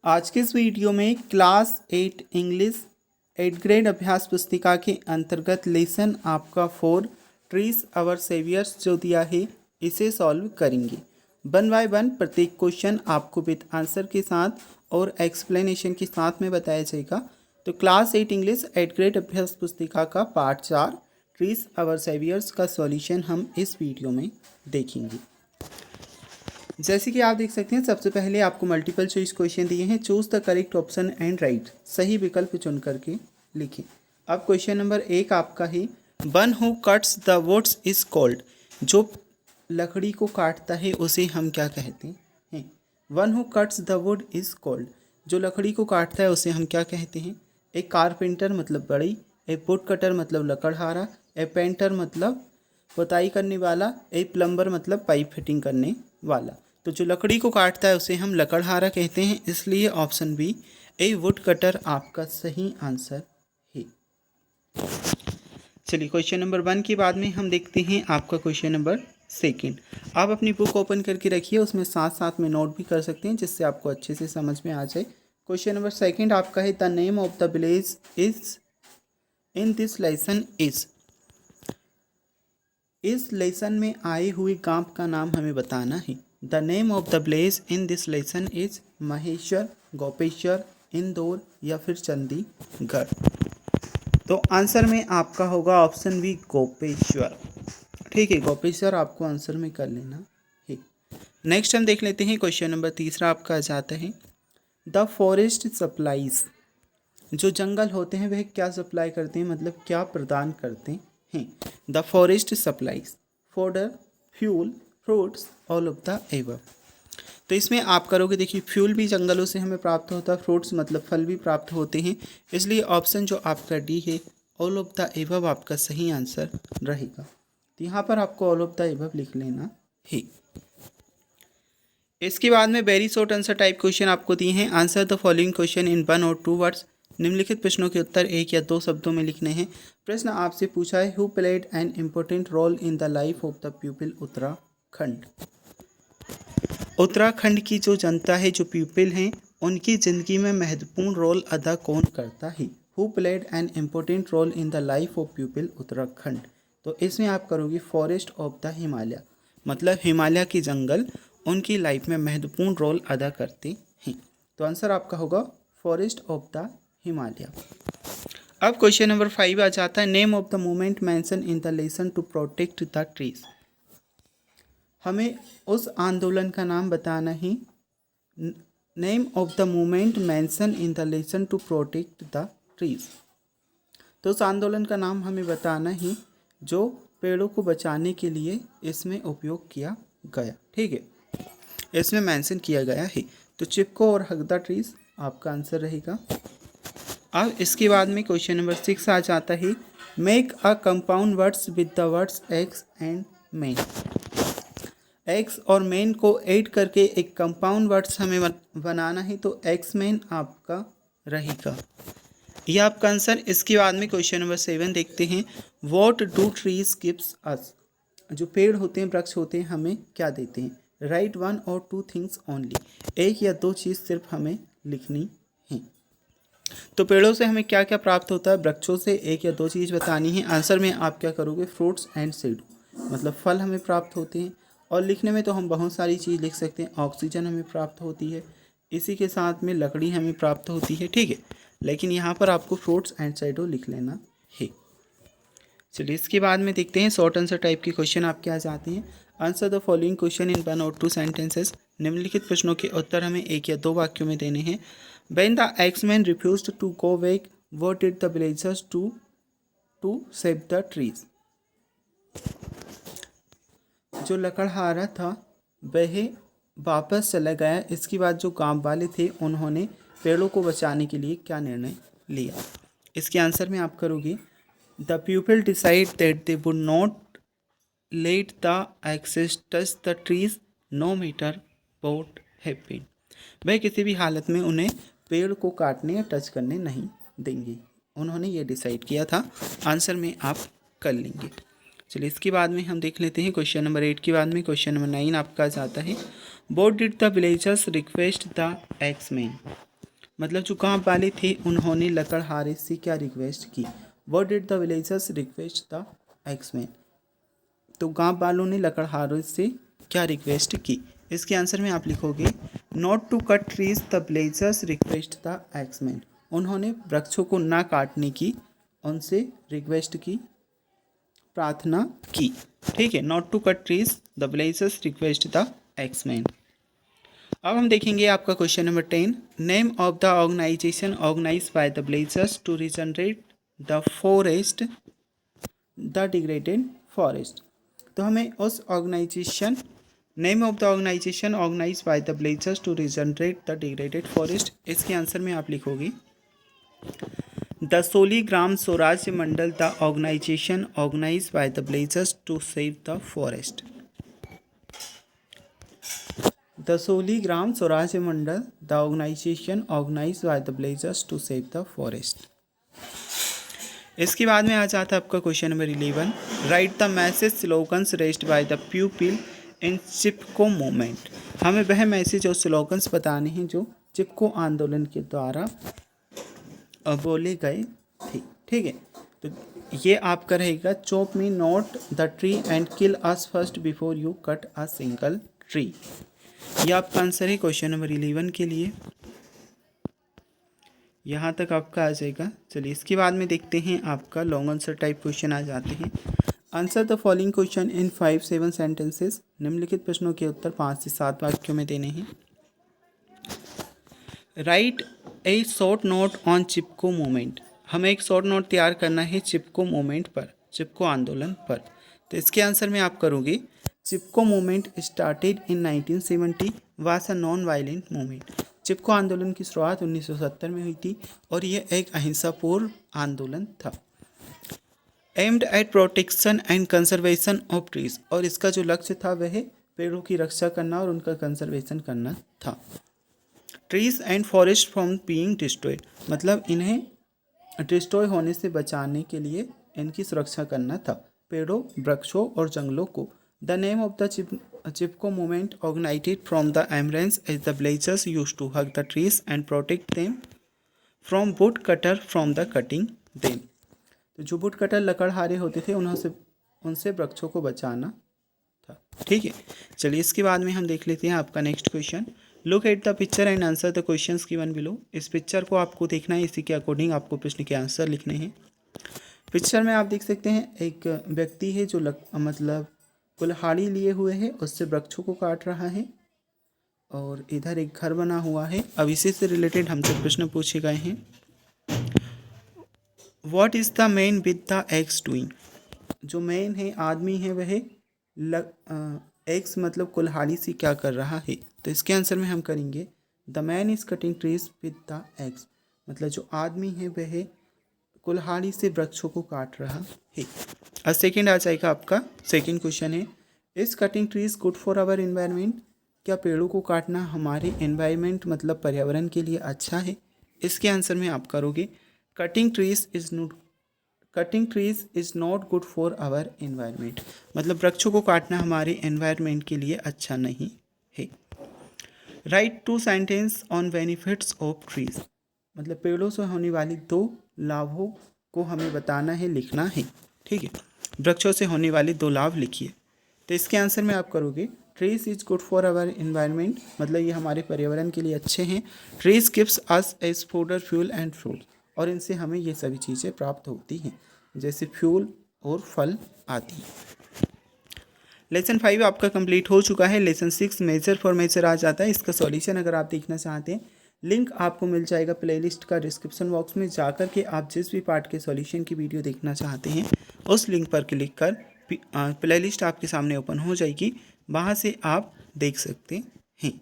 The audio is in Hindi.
आज के इस वीडियो में क्लास 8 इंग्लिश 8th ग्रेड अभ्यास पुस्तिका के अंतर्गत लेसन आपका 4 ट्रीज आवर सेवियर्स जो दिया है इसे सॉल्व करेंगे। 1 बाय 1 प्रत्येक क्वेश्चन आपको विद आंसर के साथ और एक्सप्लेनेशन के साथ में बताया जाएगा। तो क्लास 8 इंग्लिश 8th ग्रेड अभ्यास पुस्तिका का पार्ट 4 ट्रीज आवर सेवियर्स का सॉल्यूशन हम इस वीडियो में देखेंगे। जैसे कि आप देख सकते हैं, सबसे पहले आपको मल्टीपल चॉइस क्वेश्चन दिए हैं। Choose the correct option and right, सही विकल्प चुन करके लिखें। अब क्वेश्चन नंबर 1 आपका है, one who cuts the woods is called. जो लकड़ी को काटता है उसे हम क्या कहते हैं? One who cuts the wood is called, जो लकड़ी को काटता है उसे हम क्या कहते हैं? एक कारपेंटर मतलब बड़ी, ए वुड कटर मतलब लकड़हारा, ए पेंटर मतलब पुताई करने वाला, ए प्लम्बर मतलब पाइप फिटिंग करने वाला। तो जो लकड़ी को काटता है उसे हम लकड़हारा कहते हैं, इसलिए option B A would cutter आपका सही आंसर है। चलिए क्वेश्चन नंबर 1 के बाद में हम देखते हैं आपका क्वेश्चन नंबर 2। आप अपनी बुक ओपन करके रखिए, उसमें साथ साथ में नोट भी कर सकते हैं जिससे आपको अच्छे से समझ में आ जाए। क्वेश्चन नंबर 2 आपका है, the name of the village is in this lesson is. इस लेसन में आए हुए गांव का नाम हमें बताना है। The name of the village in this lesson is Maheshwar, Gopeshwar, Indore या फिर चंडीगढ़। तो आंसर में आपका होगा ऑप्शन बी गोपेश्वर। ठीक है, गोपेश्वर आपको आंसर में कर लेना है। नेक्स्ट हम देख लेते हैं क्वेश्चन नंबर 3 आपका आ जाता है, द फॉरेस्ट सप्लाईज। जो जंगल होते हैं वह क्या सप्लाई करते हैं, मतलब क्या प्रदान करते हैं? The forest supplies fodder, fuel, fruits, all of the above. तो इसमें आप करोगे, देखिए फ्यूल भी जंगलों से हमें प्राप्त होता है, फ्रूट्स मतलब फल भी प्राप्त होते हैं, इसलिए ऑप्शन जो आपका डी है ऑल ऑफ द एबव आपका सही आंसर रहेगा। तो यहाँ पर आपको ऑल ऑफ द एबव लिख लेना है। इसके बाद में very short answer type question आपको दिए हैं। Answer the following question in 1 और 2 वर्ड्स। निम्नलिखित प्रश्नों के उत्तर 1 या 2 शब्दों में लिखने हैं। प्रश्न आपसे पूछा है, who played an important role in the life of the people Uttarakhand. Uttarakhand की जो जनता है, जो पीपल हैं, उनकी ज़िंदगी में महत्वपूर्ण रोल अदा कौन करता है? Who played an important role in the life of people Uttarakhand. तो इसमें आप करोगे फॉरेस्ट ऑफ द हिमालय, मतलब हिमालय की जंगल उनकी लाइफ में महत्वपूर्ण रोल अदा करते हैं। तो आंसर आपका होगा फॉरेस्ट ऑफ द हिमालय। अब क्वेश्चन नंबर 5 आ जाता है, name of the movement mention in the lesson to protect the trees. हमें उस आंदोलन का नाम बताना है। Name of the movement mention in the lesson to protect the trees. तो उस आंदोलन का नाम हमें बताना है जो पेड़ों को बचाने के लिए इसमें उपयोग किया गया। ठीक है, इसमें मेंशन किया गया है। तो चिपको और हग द ट्रीज आपका आंसर रहेगा। अब इसके बाद में क्वेश्चन नंबर 6 आ जाता है, make a compound words with the words x and main. X और मेन को ऐड करके एक कंपाउंड वर्ड्स हमें बनाना है, तो एक्स मेन आपका रहेगा, यह आपका आंसर। इसके बाद में क्वेश्चन नंबर 7 देखते हैं, व्हाट डू ट्रीज गिव्स अस। जो पेड़ होते हैं, वृक्ष होते हैं, हमें क्या देते हैं? राइट 1 और 2 थिंग्स ओनली, 1 या 2 चीज़ सिर्फ हमें लिखनी है। तो पेड़ों से हमें क्या क्या प्राप्त होता है? वृक्षों से 1 या 2 चीज़ बतानी है। आंसर में आप क्या करोगे? फ्रूट्स एंड सीड, मतलब फल हमें प्राप्त होते हैं। और लिखने में तो हम बहुत सारी चीज़ लिख सकते हैं। ऑक्सीजन हमें प्राप्त होती है, इसी के साथ में लकड़ी हमें प्राप्त होती है। ठीक है, लेकिन यहाँ पर आपको फ्रूट्स एंड शैडो लिख लेना है। चलिए इसके बाद में देखते हैं शॉर्ट आंसर टाइप के क्वेश्चन आपके आ जाते हैं। Answer the following question in 1 और 2 सेंटेंसेस। निम्नलिखित प्रश्नों के उत्तर हमें 1 या 2 वाक्यों में देने हैं। When the axeman refused to go back, what did the villagers to save the trees. जो लकड़हारा था वह वापस चला गया। इसके बाद जो गांव वाले थे उन्होंने पेड़ों को बचाने के लिए क्या निर्णय लिया? इसके आंसर में आप करोगे, the people decide that they would not let the axes touch the trees no matter what happened. वह किसी भी हालत में उन्हें पेड़ को काटने या टच करने नहीं देंगे, उन्होंने ये डिसाइड किया था। आंसर में आप कर लेंगे। चलिए इसके बाद में हम देख लेते हैं क्वेश्चन नंबर 8 के बाद में क्वेश्चन नंबर 9 आपका जाता है, what did the villagers request the axeman. मतलब जो गांव वाले थे उन्होंने लकड़हारे से क्या रिक्वेस्ट की। What did the villagers request the axeman. तो गांव वालों ने लकड़हारों से क्या रिक्वेस्ट की। इसके आंसर में आप लिखोगे not to cut trees the villagers request the axeman. उन्होंने वृक्षों को ना काटने की उनसे रिक्वेस्ट की, प्रार्थना की। ठीक है, not to cut trees the villagers request the axeman. अब हम देखेंगे आपका question number 10। Name of the organisation organise by the villagers to regenerate the forest the degraded forest. तो हमें उस organisation, name of the organisation organise by the villagers to regenerate the degraded forest, इसके आंसर में आप लिखोगे the Soligram Swarajya Mandal the organisation organise by the villagers to save the forest. The Soligram Swarajya Mandal the organisation organise by the villagers to save the forest. इसके बाद में आ जाता है आपका question number 11। Write the message slogans raised by the people in Chipko movement. हमें वह मैसेज और स्लोगन्स बताने हैं जो चिपको आंदोलन के द्वारा बोले गए थे। ठीक है, तो ये आपका रहेगा chop me not the tree and kill us first before you cut a single tree. ये आपका आंसर है क्वेश्चन नंबर 11 के लिए। यहाँ तक आपका आ जाएगा। चलिए इसके बाद में देखते हैं आपका लॉन्ग आंसर टाइप क्वेश्चन आ जाते हैं। Answer the following question in 5-7 sentences. निम्नलिखित प्रश्नों के उत्तर 5 से 7 वाक्यों में देने हैं। Right A short note on Chipko movement. हमें एक शॉर्ट नोट तैयार करना है चिपको मूवमेंट पर, चिपको आंदोलन पर। तो इसके आंसर में आप करोगे Chipko movement started in 1970 was a non violent movement. Chipko आंदोलन की शुरुआत 1970 में हुई थी और यह एक अहिंसापूर्ण आंदोलन था। Aimed at protection and conservation of trees, और इसका जो लक्ष्य था वह पेड़ों की रक्षा करना और उनका कंजर्वेशन करना था। Trees and forest from being destroyed, मतलब इन्हें डिस्ट्रॉय होने से बचाने के लिए इनकी सुरक्षा करना था, पेड़ों, वृक्षों और जंगलों को। The name of the Chipko movement organised from the emergence as the villagers used to hug the trees and protect them from wood cutter from the cutting them. तो जो वुड कटर लकड़हारे होते थे उनसे वृक्षों को बचाना था। ठीक है, चलिए इसके बाद में हम देख लेते हैं आपका next question. Look at the picture and answer the questions given below. इस पिक्चर को आपको देखना है, इसी के अकॉर्डिंग आपको प्रश्न के आंसर लिखने हैं। पिक्चर में आप देख सकते हैं एक व्यक्ति है जो मतलब कुल्हाड़ी लिए हुए है, उससे वृक्षों को काट रहा है और इधर एक घर बना हुआ है। अब इसी से रिलेटेड हमसे प्रश्न पूछे गए हैं। What is the man with the x doing. जो मैन है, आदमी है, वह एक्स मतलब कुल्हाड़ी से क्या कर रहा है। तो इसके आंसर में हम करेंगे the man is cutting trees with the x, मतलब जो आदमी है वह कुल्हाड़ी से वृक्षों को काट रहा है। और सेकेंड आ जाएगा आपका, सेकेंड क्वेश्चन है is cutting trees good for our environment. क्या पेड़ों को काटना हमारे एनवायरनमेंट मतलब पर्यावरण के लिए अच्छा है। इसके आंसर में आप करोगे cutting trees is not good for our environment, मतलब वृक्षों को काटना हमारे एनवायरनमेंट के लिए अच्छा नहीं है। Right 2 sentence on benefits of trees, मतलब पेड़ों से होने वाली 2 लाभों को हमें बताना है, लिखना है। ठीक है, वृक्षों से होने वाले 2 लाभ लिखिए। तो इसके आंसर में आप करोगे trees is good for our environment, मतलब ये हमारे पर्यावरण के लिए अच्छे हैं। Trees gives us as fodder fuel and fruit, और इनसे हमें ये सभी चीज़ें प्राप्त होती हैं जैसे फ्यूल और फल आदि। लेसन 5 आपका कंप्लीट हो चुका है। लेसन 6 मेजर फॉर मेजर आ जाता है। इसका सॉल्यूशन अगर आप देखना चाहते हैं, लिंक आपको मिल जाएगा प्लेलिस्ट का डिस्क्रिप्शन बॉक्स में। जाकर के आप जिस भी पार्ट के सॉल्यूशन की वीडियो देखना चाहते हैं उस लिंक पर क्लिक कर प्लेलिस्ट आपके सामने ओपन हो जाएगी, वहाँ से आप देख सकते हैं।